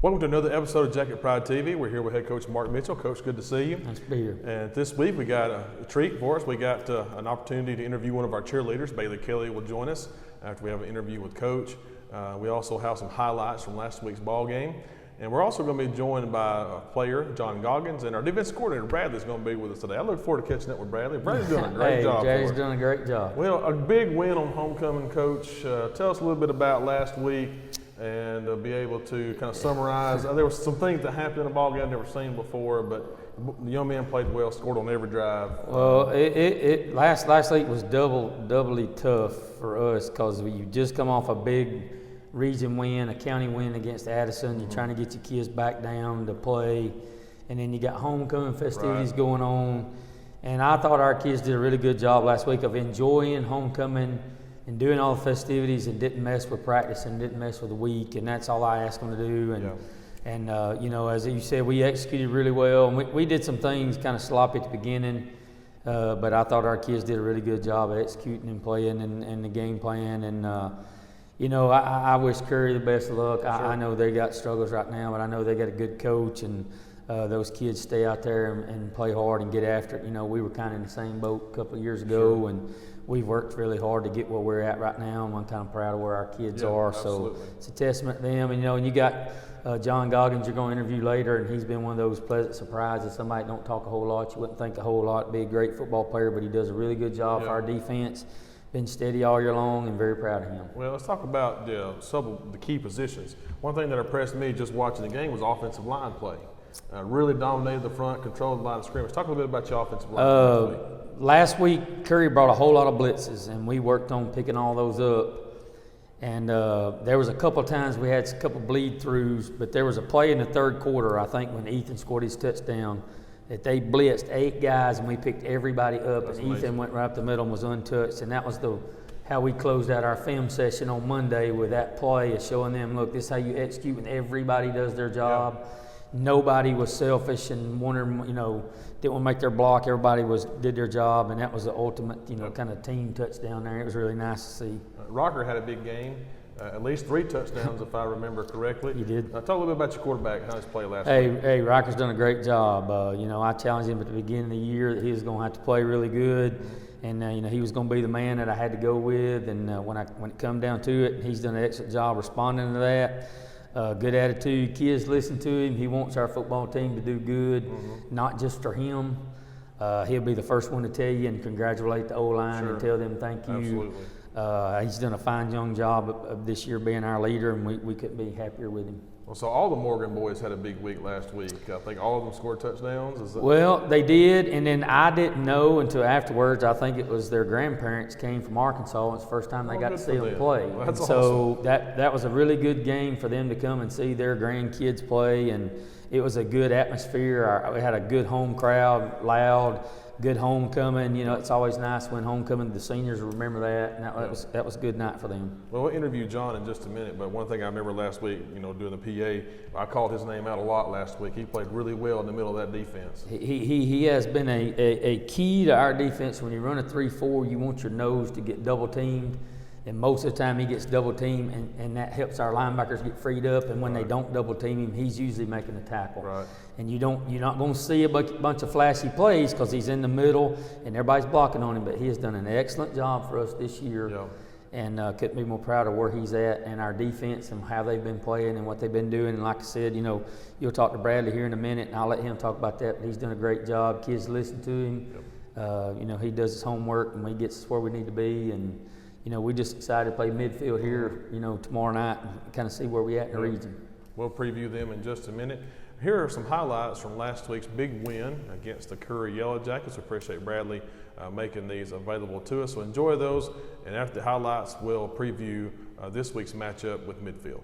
Welcome to another episode of Jacket Pride TV. We're here with head coach Mark Mitchell. Coach, good to see you. Nice to be here. And this week we got a treat for us. We got an opportunity to interview one of our cheerleaders. Bailey Kelly will join us after we have an interview with Coach. We also have some highlights from last week's ball game. And we're also going to be joined by a player, John Goggans, and our defensive coordinator, Bradley, is going to be with us today. I look forward to catching up with Bradley. Bradley's doing a great job. Jay's doing a great job. Well, a big win on homecoming, Coach. Tell us a little bit about last week and be able to kind of summarize. There were some things that happened in the ball game I've never seen before, but the young men played well, scored on every drive. Well, last week was doubly tough for us because you just come off a big region win, a county win against Addison. You're trying to get your kids back down to play, and then you got homecoming festivities going on. And I thought our kids did a really good job last week of enjoying homecoming and doing all the festivities and didn't mess with practice and didn't mess with the week. And that's all I asked them to do. And as you said, we executed really well. And we did some things kind of sloppy at the beginning, but I thought our kids did a really good job of executing and playing and the game plan. And I wish Curry the best of luck. Sure. I know they got struggles right now, but I know they got a good coach, and those kids stay out there and play hard and get after it. We were kind of in the same boat a couple of years ago, and we've worked really hard to get where we're at right now, and I'm kind of proud of where our kids are. Absolutely. So it's a testament to them. And you got John Goggans you're going to interview later, and he's been one of those pleasant surprises. Somebody don't talk a whole lot, you wouldn't think a whole lot, be a great football player, but he does a really good job for our defense. Been steady all year long, and very proud of him. Well, let's talk about some of the key positions. One thing that impressed me just watching the game was offensive line play. Really dominated the front, controlled the line of scrimmage. Talk a little bit about your offensive line. Last week, Curry brought a whole lot of blitzes, and we worked on picking all those up. And there was a couple of times we had a couple bleed throughs, but there was a play in the third quarter, I think, when Ethan scored his touchdown, that they blitzed 8 guys and we picked everybody up. That's and amazing. Ethan went right up the middle and was untouched, and that was how we closed out our film session on Monday with that play, of showing them, look, this is how you execute when everybody does their job. Yeah. Nobody was selfish and didn't want to make their block. Everybody did their job, and that was the ultimate kind of team touchdown there. It was really nice to see. Rocker had a big game. At least 3 touchdowns, if I remember correctly. He did. Talk a little bit about your quarterback, how his play last week. Hey, Rocker's done a great job. I challenged him at the beginning of the year that he was going to have to play really good, and he was going to be the man that I had to go with. And when it come down to it, he's done an excellent job responding to that. Good attitude. Kids listen to him. He wants our football team to do good, not just for him. He'll be the first one to tell you and congratulate the O-line and tell them thank you. Absolutely. He's done a fine young job of this year being our leader, and we couldn't be happier with him. Well, so all the Morgan boys had a big week last week. I think all of them scored touchdowns. Well, they did, and then I didn't know until afterwards. I think it was their grandparents came from Arkansas. It's the first time they got to see them play. Well, that's so awesome. that was a really good game for them to come and see their grandkids play, and it was a good atmosphere. We had a good home crowd, loud. Good homecoming. It's always nice when homecoming, the seniors remember that, and that was a good night for them. Well, we'll interview John in just a minute, but one thing I remember last week, doing the PA, I called his name out a lot last week. He played really well in the middle of that defense. He has been a key to our defense. When you run a 3-4, you want your nose to get double teamed. And most of the time he gets double teamed, and that helps our linebackers get freed up. And when they don't double team him, he's usually making a tackle. Right. And you're not going to see a bunch of flashy plays because he's in the middle and everybody's blocking on him. But he has done an excellent job for us this year. Yeah. And couldn't be more proud of where he's at and our defense and how they've been playing and what they've been doing. And like I said, you'll talk to Bradley here in a minute, and I'll let him talk about that. But he's done a great job. Kids listen to him. Yep. He does his homework, and he gets us where we need to be. And we're just excited to play Midfield here, tomorrow night and kind of see where we're at in the region. We'll preview them in just a minute. Here are some highlights from last week's big win against the Curry Yellow Jackets. We appreciate Bradley making these available to us. So enjoy those, and after the highlights, we'll preview this week's matchup with Midfield.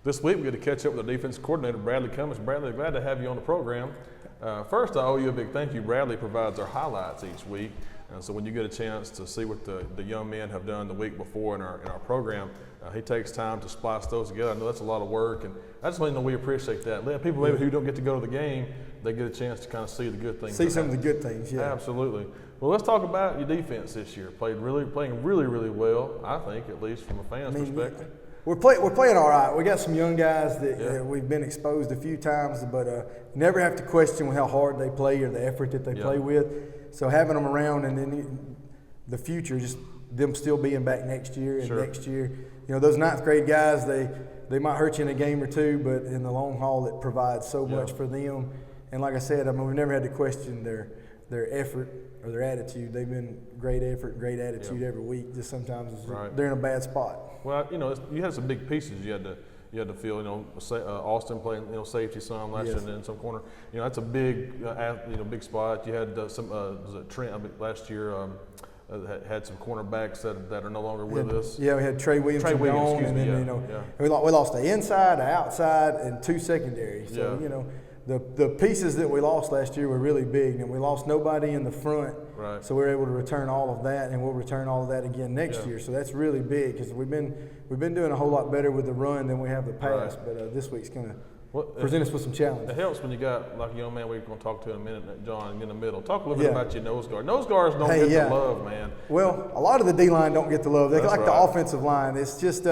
This week we get to catch up with the Defensive Coordinator Bradley Comeens. Bradley, glad to have you on the program. First, I owe you a big thank you. Bradley provides our highlights each week. And so when you get a chance to see what the young men have done the week before in our program, he takes time to splice those together. I know that's a lot of work, and I just want you to know we appreciate that. Let people maybe who don't get to go to the game, they get a chance to kind of see the good things. See some of the good things, yeah. Absolutely. Well, let's talk about your defense this year. Playing really well, I think, at least from a fan's perspective. We're playing all right. We got some young guys that we've been exposed a few times, but never have to question how hard they play or the effort that they play with. So having them around, and then the future, just them still being back next year and next year. You know, those ninth grade guys, they might hurt you in a game or two, but in the long haul, it provides so much for them. And like I said, I mean, we've never had to question their effort or their attitude. They've been great effort, great attitude every week. Just sometimes they're in a bad spot. Well, you know, you had some big pieces you had to fill. You know, Austin playing safety some last year and then some corner. You know, that's a big big spot. You had some was it Trent last year. Had some cornerbacks that are no longer with us. Yeah, we had Trey Williams gone, and then we lost the inside, the outside, and two secondary. So you know, the pieces that we lost last year were really big, and we lost nobody in the front. Right. So we were able to return all of that, and we'll return all of that again next year. So that's really big because we've been doing a whole lot better with the run than we have the pass. Right. But this week's going to present us with some challenges. It helps when you got like a young man we're going to talk to in a minute, John, in the middle. Talk a little bit about your nose guard. Nose guards don't get the love, man. Well, a lot of the D-line don't get the love. They like the offensive line. It's just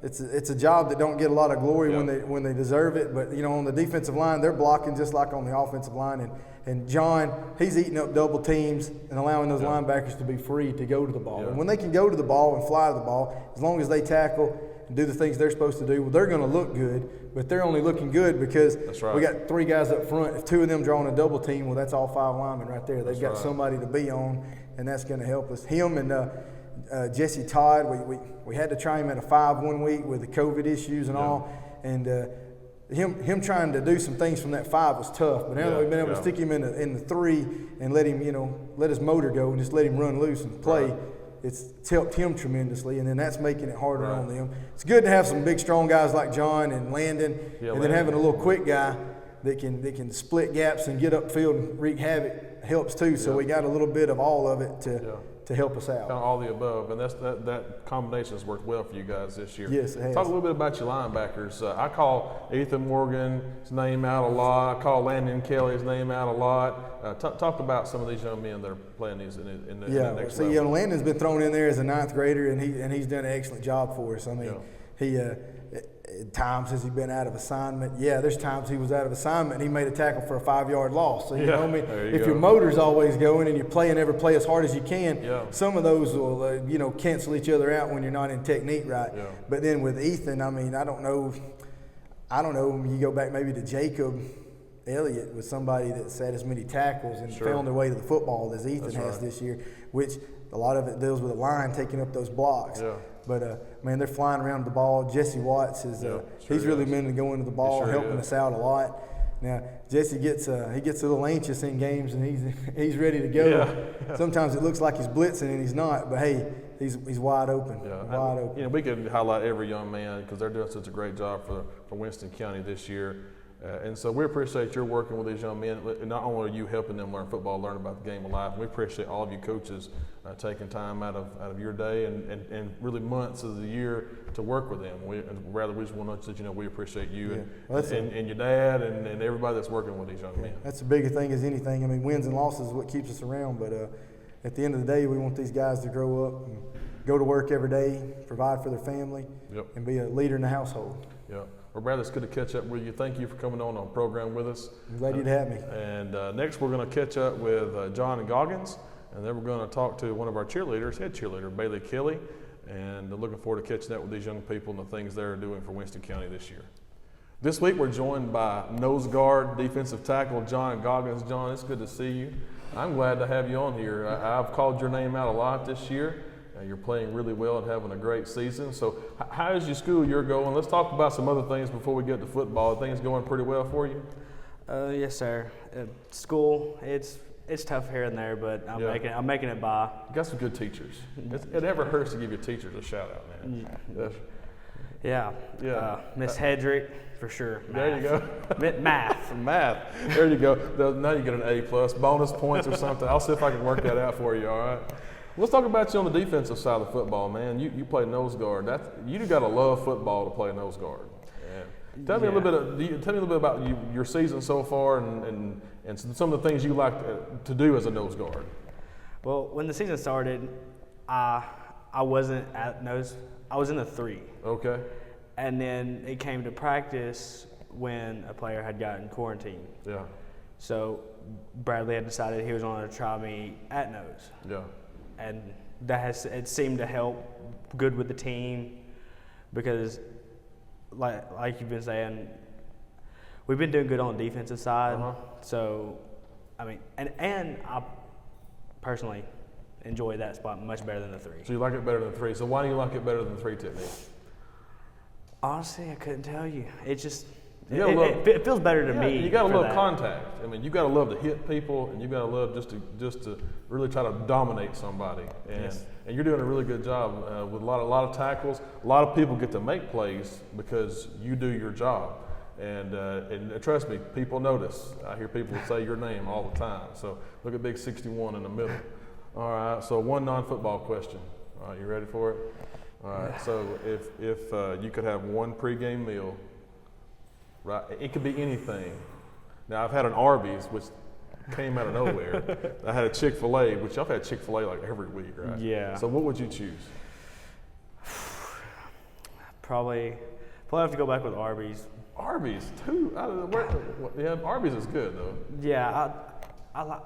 it's a job that don't get a lot of glory when they deserve it. But you know, on the defensive line, they're blocking just like on the offensive line. And John, he's eating up double teams and allowing those linebackers to be free to go to the ball. And when they can go to the ball and fly to the ball, as long as they tackle and do the things they're supposed to do, well, they're going to look good. But they're only looking good because we got three guys up front. If two of them drawing a double team, well, that's all five linemen right there. They've got somebody to be on, and that's going to help us. Him and Jesse Todd, we had to try him at a 5 1 week with the COVID issues and all, and him trying to do some things from that 5 was tough. But now that we've been able to stick him in the 3 and let him, let his motor go and just let him run loose and play, it's helped him tremendously, and then that's making it harder on them. It's good to have some big, strong guys like John and Landon, and then having a little quick guy that can split gaps and get upfield and wreak havoc helps too. So we got a little bit of all of it to help us out. Kind of all the above, and that combination has worked well for you guys this year. Yes, it has. Talk a little bit about your linebackers. I call Ethan Morgan's name out a lot. I call Landon Kelly's name out a lot. Talk about some of these young men that are playing these in the next level. Landon's been thrown in there as a ninth grader, and he's done an excellent job for us. I mean, he at times has he been out of assignment? Yeah, there's times he was out of assignment and he made a tackle for a 5-yard loss. So you know, I mean, if your motor's always going and you're playing every play as hard as you can, some of those will cancel each other out when you're not in technique right. But then with Ethan, I mean, I don't know. You go back maybe to Jacob Elliott with somebody that's had as many tackles and found their way to the football as Ethan has this year, which a lot of it deals with the line taking up those blocks. But, man, they're flying around the ball. Jesse Watts he's really meant to go into the ball, helping us out a lot. Now, Jesse gets a little anxious in games, and he's ready to go. Sometimes it looks like he's blitzing, and he's not. But, hey, he's wide open. Wide open. We could highlight every young man because they're doing such a great job for Winston County this year. And so we appreciate your working with these young men. Not only are you helping them learn football, learn about the game of life, we appreciate all of you coaches taking time out of your day and really months of the year to work with them. We just want to let you know we appreciate you and your dad and everybody that's working with these young men. That's the bigger thing as anything. I mean, wins and losses is what keeps us around, but at the end of the day, we want these guys to grow up and go to work every day, provide for their family, and be a leader in the household. Well, Bradley, it's good to catch up with you. Thank you for coming on the program with us. I'm glad you'd have me. And next we're going to catch up with John and Goggans, and then we're going to talk to one of our cheerleaders, head cheerleader, Bailey Kelly, and looking forward to catching up with these young people and the things they're doing for Winston County this year. This week we're joined by nose guard, defensive tackle, John Goggans. John, it's good to see you. I'm glad to have you on here. I've called your name out a lot this year. You're playing really well and having a great season. So how is your school year going? Let's talk about some other things before we get to football. Are things going pretty well for you? Yes, sir. School, it's tough here and there, but I'm making it by. You got some good teachers. It never hurts to give your teachers a shout out, man. Yeah. Yeah. Miss Hedrick, for sure. There you go. Math. Math. There you go. Now you get an A+, bonus points or something. I'll see if I can work that out for you, all right? Let's talk about you on the defensive side of the football, man. You play nose guard. You got to love football to play nose guard. And tell me a little bit about your season so far and some of the things you like to do as a nose guard. Well, when the season started, I wasn't at nose. I was in the 3. Okay. And then it came to practice when a player had gotten quarantined. Yeah. So Bradley had decided he was going to try me at nose. Yeah. And it seemed to help good with the team because, like you've been saying, we've been doing good on the defensive side. Uh-huh. So, I mean, and I personally enjoy that spot much better than the 3. So you like it better than 3. So why do you like it better than 3 technique? Honestly, I couldn't tell you. It just it feels better to me. You gotta for love that. contact. I mean, you gotta love to hit people, and you gotta love just to really try to dominate somebody. And and you're doing a really good job with a lot of tackles. A lot of people get to make plays because you do your job. And trust me, people notice. I hear people say your name all the time. So look at big 61 in the middle. All right. So one non-football question. All right, you ready for it? All right. So if you could have one pregame meal, right? It could be anything. Now I've had an Arby's, which came out of nowhere. I had a Chick-fil-A, which y'all had Chick-fil-A like every week, right? Yeah. So what would you choose? Probably have to go back with Arby's. Arby's too. Yeah, Arby's is good though. Yeah, I like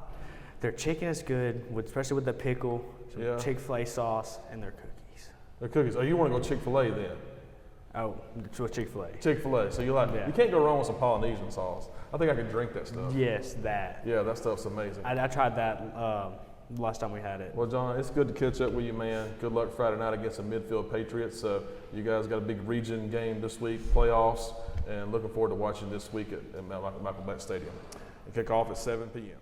their chicken is good, especially with the pickle, some Chick-fil-A sauce, and their cookies. Their cookies. Oh, you want to go Chick-fil-A then? Oh, it's with Chick-fil-A. Chick-fil-A. So you can't go wrong with some Polynesian sauce. I think I could drink that stuff. Yes, that. Yeah, that stuff's amazing. I tried that last time we had it. Well, John, it's good to catch up with you, man. Good luck Friday night against the Midfield Patriots. You guys got a big region game this week, playoffs, and looking forward to watching this week at Michael Beck Stadium. We kick off at 7 p.m.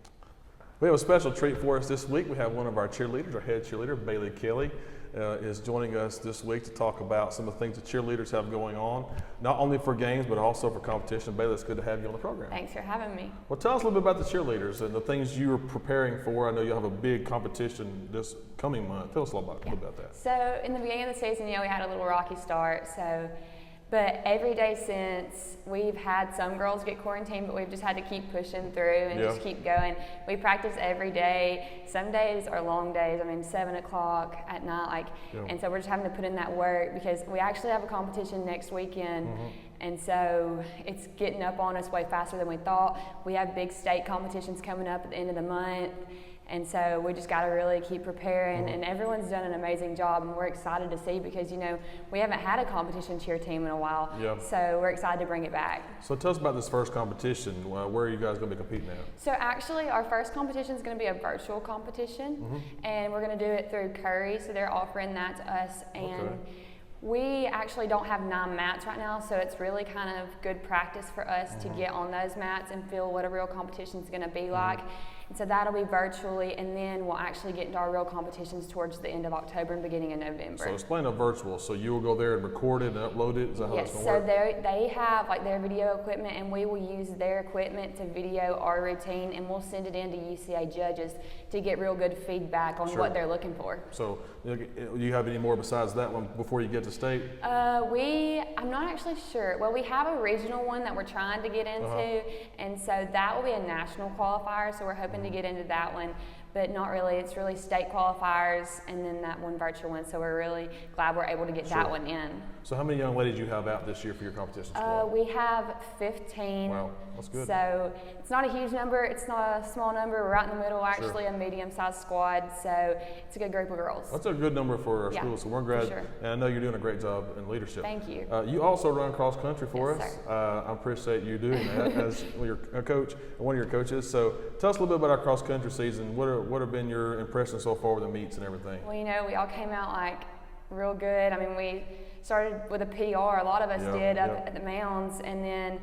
We have a special treat for us this week. We have one of our cheerleaders, our head cheerleader, Bailey Kelly, is joining us this week to talk about some of the things that cheerleaders have going on, not only for games but also for competition. Bailey, it's good to have you on the program. Thanks for having me. Well, tell us a little bit about the cheerleaders and the things you're preparing for. I know you'll have a big competition this coming month. Tell us a little about that. So in the beginning of the season, we had a little rocky start. But every day since, we've had some girls get quarantined, but we've just had to keep pushing through and just keep going. We practice every day. Some days are long days. 7 o'clock at night, and so we're just having to put in that work because we actually have a competition next weekend. Mm-hmm. And so it's getting up on us way faster than we thought. We have big state competitions coming up at the end of the month. And so we just got to really keep preparing, and everyone's done an amazing job, and we're excited to see because, we haven't had a competition cheer team in a while, so we're excited to bring it back. So tell us about this first competition. Where are you guys going to be competing at? So actually, our first competition is going to be a virtual competition, and we're going to do it through Curry, so they're offering that to us, and we actually don't have 9 mats right now, so it's really kind of good practice for us to get on those mats and feel what a real competition is going to be like. And so that'll be virtually, and then we'll actually get into our real competitions towards the end of October and beginning of November. So explain a virtual. So you will go there and record it and upload it? Is that how it's going to work? Yes, so they have their video equipment, and we will use their equipment to video our routine, and we'll send it in to UCA judges to get real good feedback on what they're looking for. So you have any more besides that one before you get to state? I'm not actually sure. Well, we have a regional one that we're trying to get into, and so that will be a national qualifier, so we're hoping to get into that one, but not really. It's really state qualifiers and then that one virtual one, so we're really glad we're able to get that one in. So how many young ladies do you have out this year for your competition squad? We have 15. Wow, that's good. So it's not a huge number, it's not a small number, we're right in the middle, actually a medium-sized squad, so it's a good group of girls. That's a good number for our school, so we're glad, and I know you're doing a great job in leadership. Thank you. You also run cross country for us. Sir. I appreciate you doing that as your coach, one of your coaches. So tell us a little bit about our cross country season. What have been your impressions so far with the meets and everything? Well, we all came out real good. We started with a PR, a lot of us did up at the mounds, and then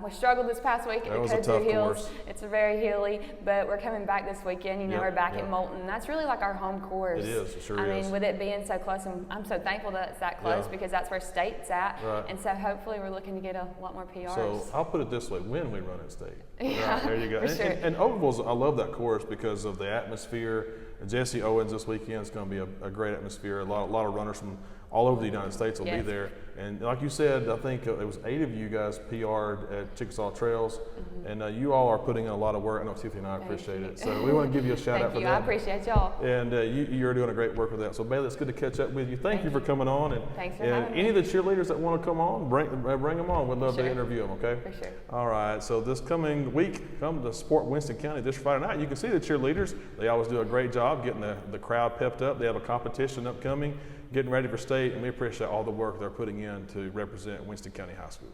We struggled this past week at That the was a Codes tough Hills. course. It's very hilly, but we're coming back this weekend. You know, Yep, we're back yep. at Moulton. That's really like our home course. It is, it sure I is. mean, with it being so close, and I'm so thankful that it's that close Yeah. because that's where state's at. Right. And so hopefully we're looking to get a lot more PRs. So I'll put it this way: when we run at state, Yeah, right, there you go. for And, sure. and Oakville's, I love that course because of the atmosphere. Jesse Owens this weekend is going to be a great atmosphere. A lot of runners from all over the United States will be Yes. there. And like you said, I think it was 8 of you guys PR'd at Chickasaw Trails, and you all are putting in a lot of work. I know Tiffany and I Thank appreciate you. it. So we want to give you a shout out Thank for you. that. I appreciate y'all. And you're doing a great work with that. So Bailey, it's good to catch up with you. Thank you for coming on. And, Thanks for and having me. any of the cheerleaders that want to come on, bring them on. We'd love to Sure. interview them. Okay. For sure. All right. So this coming week, come to support Winston County this Friday night. You can see the cheerleaders. They always do a great job getting the crowd pepped up. They have a competition upcoming, getting ready for state, and we appreciate all the work they're putting in to represent Winston County High School.